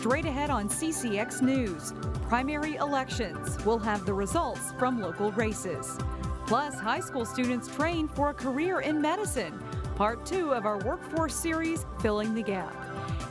straight ahead on CCX News. Primary elections. We'll have the results from local races. Plus, high school students train for a career in medicine. Part 2 of our workforce series, Filling the Gap.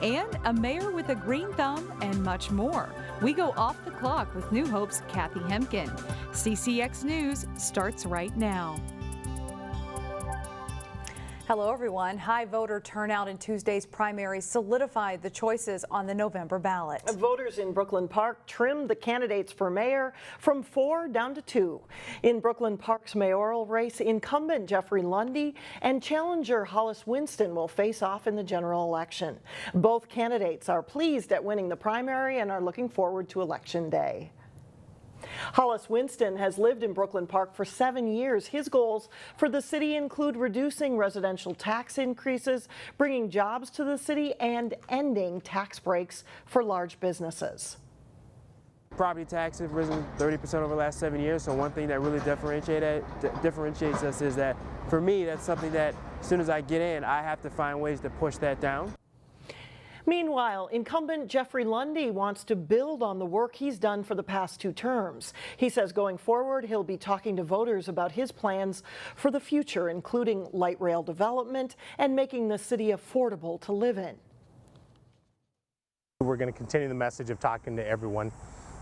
And a mayor with a green thumb and much more. We go off the clock with New Hope's Kathi Hemken. CCX News starts right now. Hello, everyone. High voter turnout in Tuesday's primaries solidified the choices on the November ballot. Voters in Brooklyn Park trimmed the candidates for mayor from 4 down to 2. In Brooklyn Park's mayoral race, incumbent Jeffrey Lundy and challenger Hollis Winston will face off in the general election. Both candidates are pleased at winning the primary and are looking forward to Election Day. Hollis Winston has lived in Brooklyn Park for 7 years. His goals for the city include reducing residential tax increases, bringing jobs to the city, and ending tax breaks for large businesses. Property taxes have risen 30% over the last 7 years, so one thing that really differentiates us is that, for me, that's something that as soon as I get in, I have to find ways to push that down. Meanwhile, incumbent Jeffrey Lundy wants to build on the work he's done for the past 2 terms. He says going forward, he'll be talking to voters about his plans for the future, including light rail development and making the city affordable to live in. We're going to continue the message of talking to everyone.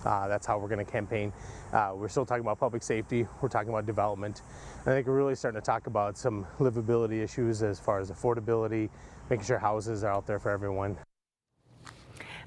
That's how we're going to campaign. We're still talking about public safety. We're talking about development. I think we're really starting to talk about some livability issues as far as affordability, making sure houses are out there for everyone.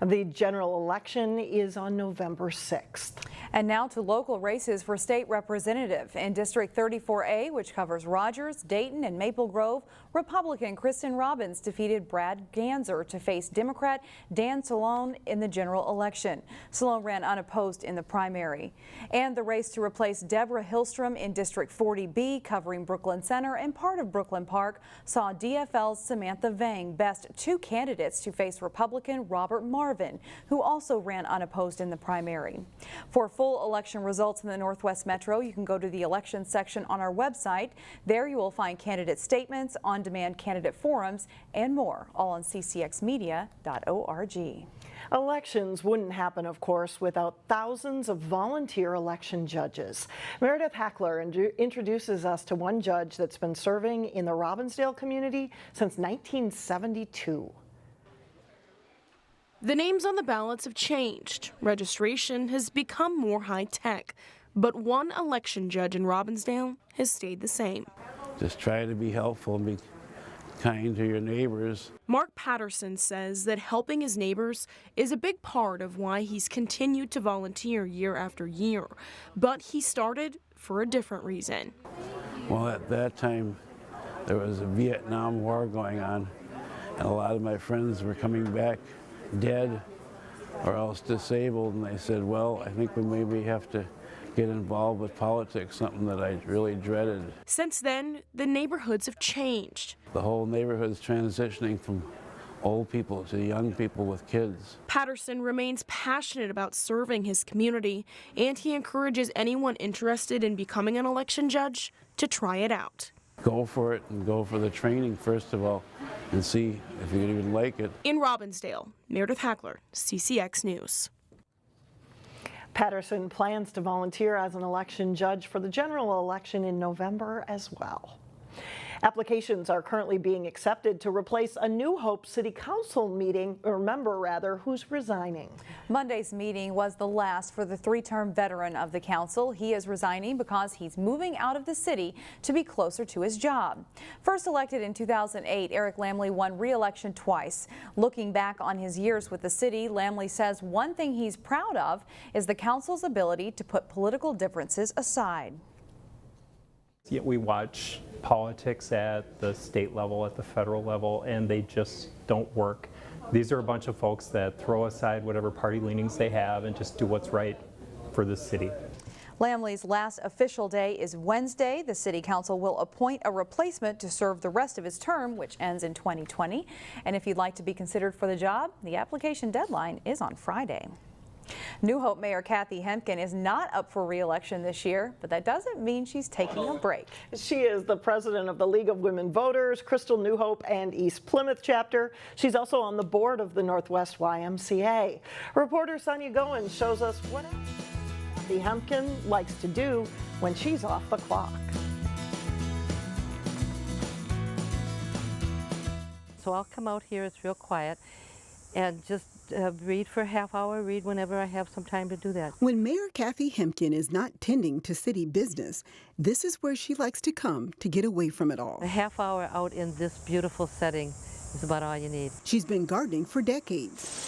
The general election is on November 6th. And now to local races for state representative. In District 34A, which covers Rogers, Dayton, and Maple Grove, Republican Kristen Robbins defeated Brad Ganser to face Democrat Dan Salone in the general election. Salone ran unopposed in the primary. And the race to replace Deborah Hillstrom in District 40B, covering Brooklyn Center and part of Brooklyn Park, saw DFL's Samantha Vang best 2 candidates to face Republican Robert Marvin, who also ran unopposed in the primary. For full election results in the Northwest Metro, you can go to the elections section on our website. There you will find candidate statements, on-demand candidate forums, and more, all on ccxmedia.org. Elections wouldn't happen, of course, without thousands of volunteer election judges. Meredith Hackler introduces us to one judge that's been serving in the Robbinsdale community since 1972. The names on the ballots have changed. Registration has become more high-tech, but one election judge in Robbinsdale has stayed the same. Just try to be helpful and be kind to your neighbors. Mark Patterson says that helping his neighbors is a big part of why he's continued to volunteer year after year, but he started for a different reason. Well, at that time, there was a Vietnam War going on, and a lot of my friends were coming back dead or else disabled, and they said, well, I think we maybe have to get involved with politics, something that I really dreaded. Since then, the neighborhoods have changed. The whole neighborhood's transitioning from old people to young people with kids. Patterson remains passionate about serving his community, and he encourages anyone interested in becoming an election judge to try it out. Go for it and go for the training first of all and see if you even like it. In Robbinsdale, Meredith Hackler, CCX News. Patterson plans to volunteer as an election judge for the general election in November as well. Applications are currently being accepted to replace a New Hope City Council member who's resigning. Monday's meeting was the last for the 3-term veteran of the council. He is resigning because he's moving out of the city to be closer to his job. First elected in 2008, Eric Lammle won re-election twice. Looking back on his years with the city, Lammle says one thing he's proud of is the council's ability to put political differences aside. Yet we watch politics at the state level, at the federal level, and they just don't work. These are a bunch of folks that throw aside whatever party leanings they have and just do what's right for the city. Lammle's last official day is Wednesday. The City Council will appoint a replacement to serve the rest of his term, which ends in 2020. And if you'd like to be considered for the job, the application deadline is on Friday. New Hope Mayor Kathi Hemken is not up for re-election this year, but that doesn't mean she's taking a break. She is the president of the League of Women Voters, Crystal New Hope and East Plymouth chapter. She's also on the board of the Northwest YMCA. Reporter Sonia Goins shows us what Kathi Hemken likes to do when she's off the clock. So I'll come out here, it's real quiet, and just read for a half hour, read whenever I have some time to do that. When Mayor Kathi Hemken is not tending to city business, this is where she likes to come to get away from it all. A half hour out in this beautiful setting is about all you need. She's been gardening for decades,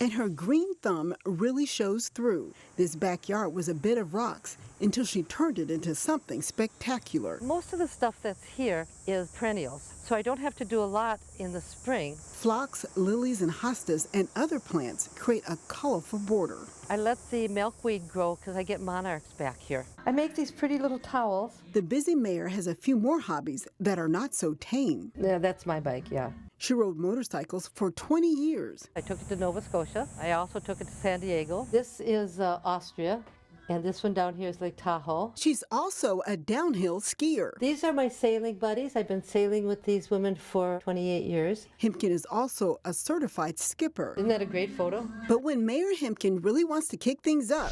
and her green thumb really shows through. This backyard was a bed of rocks until she turned it into something spectacular. Most of the stuff that's here is perennials, so I don't have to do a lot in the spring. Phlox, lilies, and hostas and other plants create a colorful border. I let the milkweed grow because I get monarchs back here. I make these pretty little towels. The busy mayor has a few more hobbies that are not so tame. Yeah, that's my bike, yeah. She rode motorcycles for 20 years. I took it to Nova Scotia. I also took it to San Diego. This is Austria. And this one down here is Lake Tahoe. She's also a downhill skier. These are my sailing buddies. I've been sailing with these women for 28 years. Hemken is also a certified skipper. Isn't that a great photo? But when Mayor Hemken really wants to kick things up,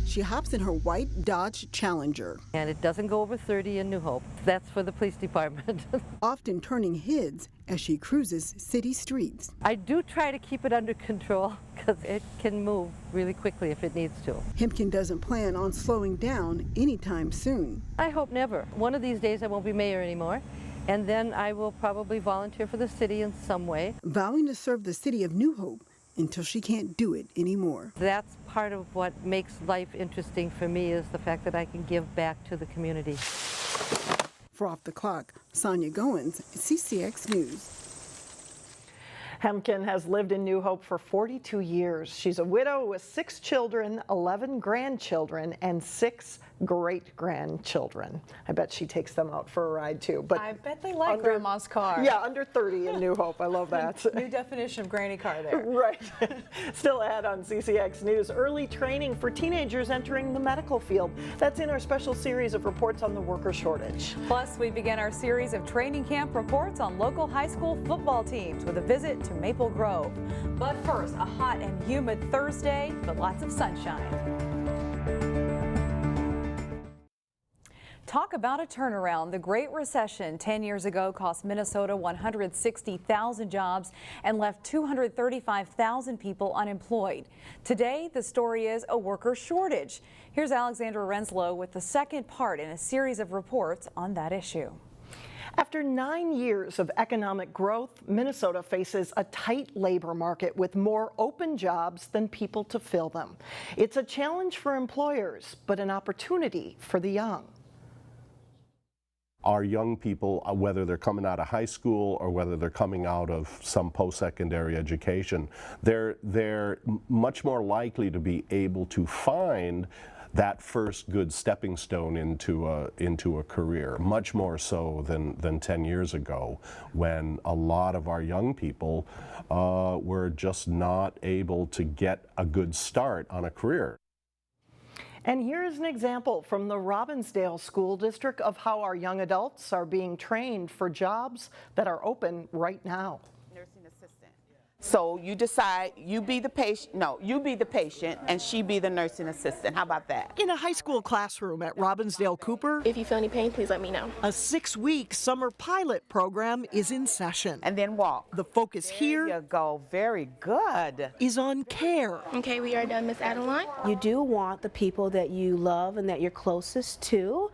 she hops in her white Dodge Challenger. And it doesn't go over 30 in New Hope. That's for the police department. Often turning heads as she cruises city streets. I do try to keep it under control because it can move really quickly if it needs to. Hemken doesn't plan on slowing down anytime soon. I hope never. One of these days I won't be mayor anymore, and then I will probably volunteer for the city in some way. Vowing to serve the city of New Hope until she can't do it anymore. That's part of what makes life interesting for me, is the fact that I can give back to the community. For Off the Clock, Sonia Goins, CCX News. Hemken has lived in New Hope for 42 years. She's a widow with 6 children, 11 grandchildren, and 6 great-grandchildren. I bet she takes them out for a ride too. But I bet they like Grandma's car. Yeah, under 30 in New Hope. I love that. New definition of granny car there. Right. Still ahead on CCX News, early training for teenagers entering the medical field. That's in our special series of reports on the worker shortage. Plus, we begin our series of training camp reports on local high school football teams with a visit to Maple Grove. But first, a hot and humid Thursday, but lots of sunshine. Talk about a turnaround. The Great Recession 10 years ago cost Minnesota 160,000 jobs and left 235,000 people unemployed. Today, the story is a worker shortage. Here's Alexandra Renslow with the second part in a series of reports on that issue. After 9 years of economic growth, Minnesota faces a tight labor market with more open jobs than people to fill them. It's a challenge for employers, but an opportunity for the young. Our young people, whether they're coming out of high school or whether they're coming out of some post-secondary education, they're much more likely to be able to find that first good stepping stone into a career, much more so than 10 years ago, when a lot of our young people were just not able to get a good start on a career. And here's an example from the Robbinsdale School District of how our young adults are being trained for jobs that are open right now. Nursing assistant. So you decide, you be the patient, no, you be the patient and she be the nursing assistant. How about that? In a high school classroom at Robbinsdale Cooper, if you feel any pain, please let me know. A 6-week summer pilot program is in session. And then walk. The focus here, There you go, very good. is on care. Okay, we are done, Miss Adeline. You do want the people that you love and that you're closest to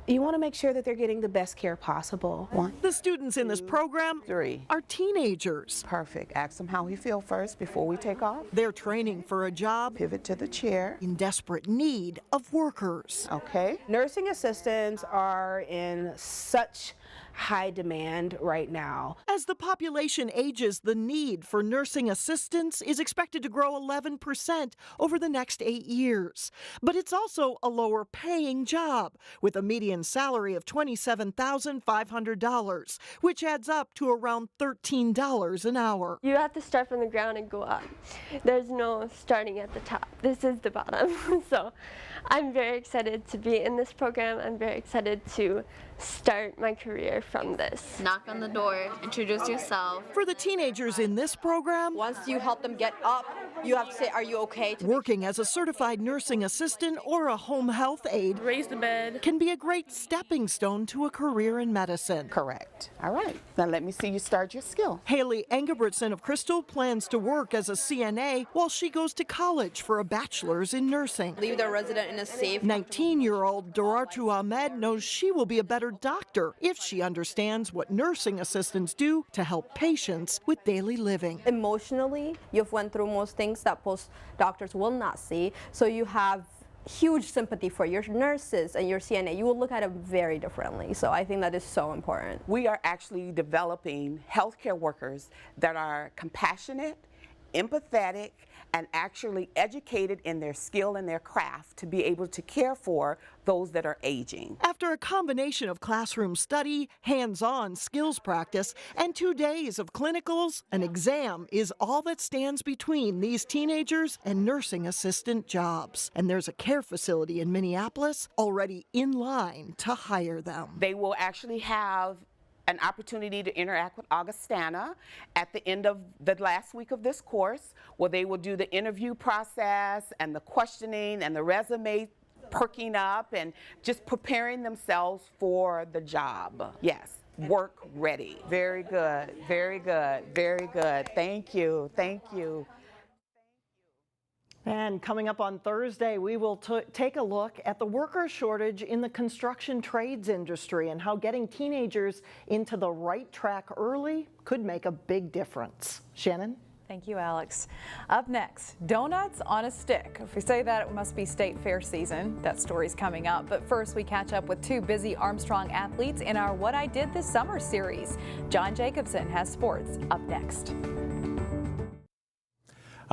you want to make sure that they're getting the best care possible. 1, The students in this program 3. are teenagers. Perfect. Ask them how he feel first before we take off. They're training for a job Pivot to the chair. in desperate need of workers. Okay. Nursing assistants are in such high demand right now. As the population ages, the need for nursing assistants is expected to grow 11% over the next 8 years. But it's also a lower paying job, with a median salary of $27,500, which adds up to around $13 an hour. You have to start from the ground and go up. There's no starting at the top. This is the bottom. So I'm very excited to be in this program. I'm very excited to start my career from this. Knock on the door, introduce yourself. For the teenagers in this program, once you help them get up, you have to say, are you okay? Working as a certified nursing assistant or a home health aide, Raise the bed. can be a great stepping stone to a career in medicine. Correct. All right. Now let me see you start your skill. Haley Engebretson of Crystal plans to work as a CNA while she goes to college for a bachelor's in nursing. Leave the resident in a safe. 19-year-old Doratu Ahmed knows she will be a better doctor if she understands what nursing assistants do to help patients with daily living. Emotionally, you've went through most things that post doctors will not see, so you have huge sympathy for your nurses and your CNA. You will look at it very differently, so I think that is so important. We are actually developing healthcare workers that are compassionate, empathetic, and actually educated in their skill and their craft to be able to care for those that are aging. After a combination of classroom study, hands-on skills practice, and 2 days of clinicals, an exam is all that stands between these teenagers and nursing assistant jobs. And there's a care facility in Minneapolis already in line to hire them. They will actually have an opportunity to interact with Augustana at the end of the last week of this course, where they will do the interview process and the questioning and the resume perking up and just preparing themselves for the job. Yes, work ready. Very good, very good, very good. Thank you, thank you. And coming up on Thursday, we will take a look at the worker shortage in the construction trades industry and how getting teenagers into the right track early could make a big difference. Shannon? Thank you, Alex. Up next, donuts on a stick. If we say that, it must be state fair season. That story's coming up. But first, we catch up with two busy Armstrong athletes in our What I Did This Summer series. John Jacobson has sports up next.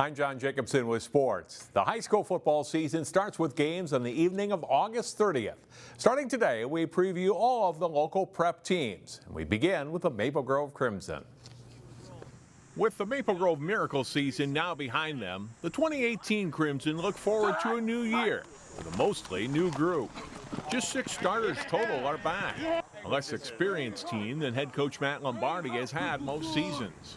I'm John Jacobson with sports. The high school football season starts with games on the evening of August 30th. Starting today, we preview all of the local prep teams. And we begin with the Maple Grove Crimson. With the Maple Grove Miracle season now behind them, the 2018 Crimson look forward to a new year with a mostly new group. Just 6 starters total are back, a less experienced team than head coach Matt Lombardi has had most seasons.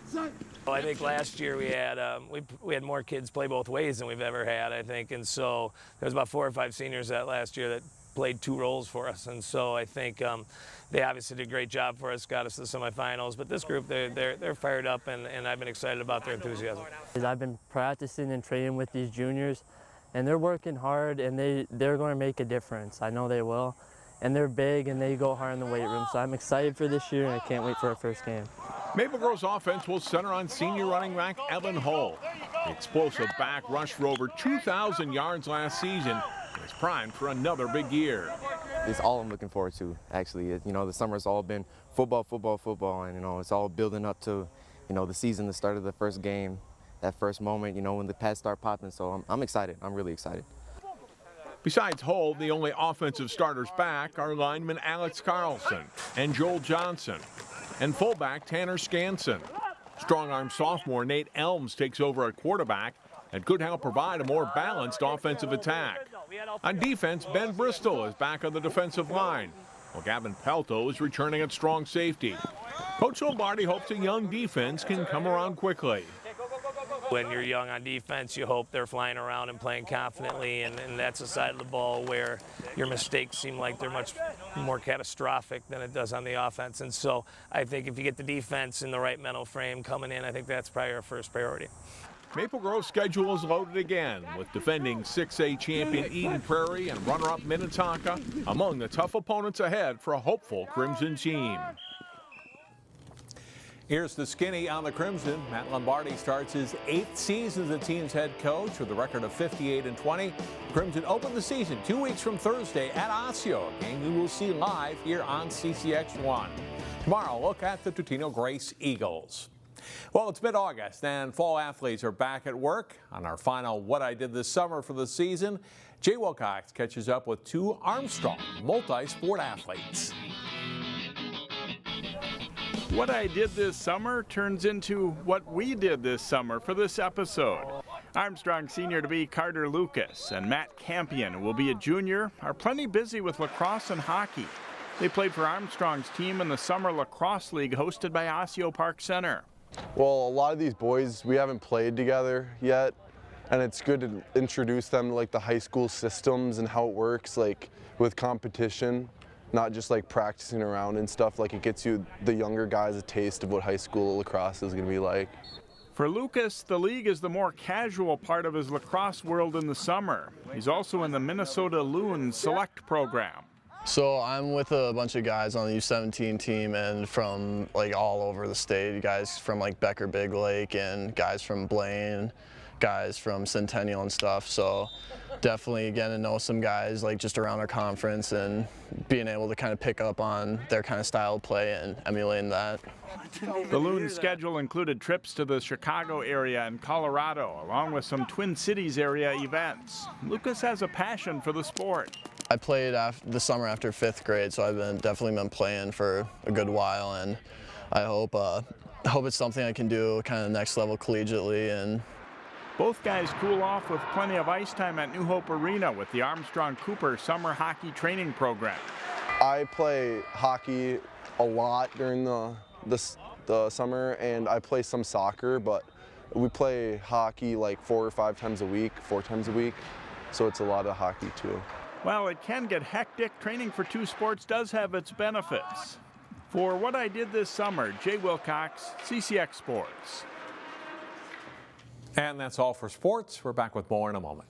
Well, I think last year we had more kids play both ways than we've ever had, I think, and so there was about 4 or 5 seniors that last year that played 2 roles for us, and so I think they obviously did a great job for us, got us to the semifinals. But this group, they're fired up, and I've been excited about their enthusiasm. I've been practicing and training with these juniors, and they're working hard, and they're going to make a difference. I know they will, and they're big, and they go hard in the weight room. So I'm excited for this year, and I can't wait for our first game. Maple Grove's offense will center on senior running back Evan Hull. The explosive back rushed for over 2,000 yards last season and is primed for another big year. It's all I'm looking forward to, actually. You know, the summer's all been football, football, football, and, you know, it's all building up to, you know, the season, the start of the first game, that first moment, you know, when the pads start popping. So I'm excited. I'm really excited. Besides Hull, the only offensive starters back are lineman Alex Carlson and Joel Johnson, and fullback Tanner Skansen. Strong-arm sophomore Nate Elms takes over at quarterback and could help provide a more balanced offensive attack. On defense, Ben Bristol is back on the defensive line, while Gavin Pelto is returning at strong safety. Coach Lombardi hopes a young defense can come around quickly. When you're young on defense, you hope they're flying around and playing confidently, and that's a side of the ball where your mistakes seem like they're much more catastrophic than it does on the offense. And so I think if you get the defense in the right mental frame coming in, I think that's probably our first priority. Maple Grove's schedule is loaded again, with defending 6A champion Eden Prairie and runner-up Minnetonka among the tough opponents ahead for a hopeful Crimson team. Here's the skinny on the Crimson. Matt Lombardi starts his 8th season as the team's head coach with a record of 58-20. The Crimson opened the season 2 weeks from Thursday at Osseo, a game you will see live here on CCX1. Tomorrow, look at the Tutino Grace Eagles. Well, it's mid-August and fall athletes are back at work. On our final What I Did This Summer for the season, Jay Wilcox catches up with 2 Armstrong multi-sport athletes. What I did this summer turns into what we did this summer for this episode. Armstrong senior-to-be Carter Lucas and Matt Campion, who will be a junior, are plenty busy with lacrosse and hockey. They played for Armstrong's team in the Summer Lacrosse League hosted by Osseo Park Center. Well, a lot of these boys, we haven't played together yet, and it's good to introduce them to like the high school systems and how it works, like with competition. Not just like practicing around and stuff, like it gets you, the younger guys, a taste of what high school lacrosse is going to be like. For Lucas, the league is the more casual part of his lacrosse world in the summer. He's also in the Minnesota Loons Select program. So I'm with a bunch of guys on the U17 team and from like all over the state, guys from like Becker Big Lake and guys from Blaine, guys from Centennial and stuff. So definitely getting to know some guys like just around our conference and being able to kind of pick up on their kind of style of play and emulating that. The Loons schedule included trips to the Chicago area and Colorado, along with some Twin Cities area events. Lucas has a passion for the sport. I played the summer after 5th grade, so I've definitely been playing for a good while, and I hope it's something I can do kind of next level collegiately. And both guys cool off with plenty of ice time at New Hope Arena with the Armstrong Cooper Summer Hockey Training Program. I play hockey a lot during the summer, and I play some soccer, but we play hockey like 4 or 5 times a week, 4 times a week, so it's a lot of hockey too. While it can get hectic, training for 2 sports does have its benefits. For What I Did This Summer, Jay Wilcox, CCX Sports. And that's all for sports. We're back with more in a moment.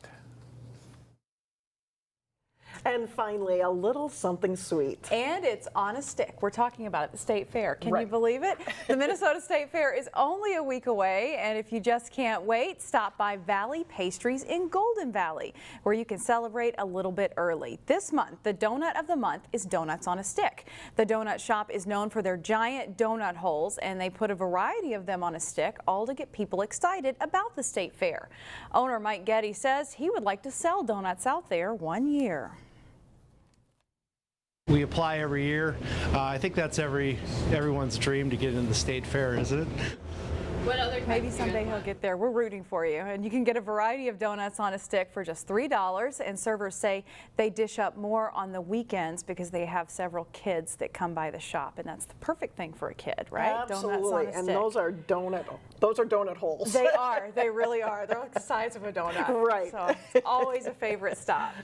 And finally, a little something sweet. And it's on a stick. We're talking about it at the State Fair. Can you believe it? The Minnesota State Fair is only a week away, and if you just can't wait, stop by Valley Pastries in Golden Valley, where you can celebrate a little bit early. This month, the donut of the month is donuts on a stick. The donut shop is known for their giant donut holes, and they put a variety of them on a stick, all to get people excited about the State Fair. Owner Mike Getty says he would like to sell donuts out there one year. We apply every year. I think that's everyone's dream to get into the State Fair, isn't it? Maybe someday he'll get there. We're rooting for you. And you can get a variety of donuts on a stick for just $3. And servers say they dish up more on the weekends because they have several kids that come by the shop. And that's the perfect thing for a kid, right? Absolutely. Donuts on a and stick. those are donut holes. They are. They really are. They're like the size of a donut. Right. So it's always a favorite stop.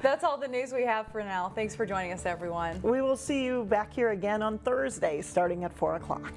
That's all the news we have for now. Thanks for joining us, everyone. We will see you back here again on Thursday starting at 4 o'clock.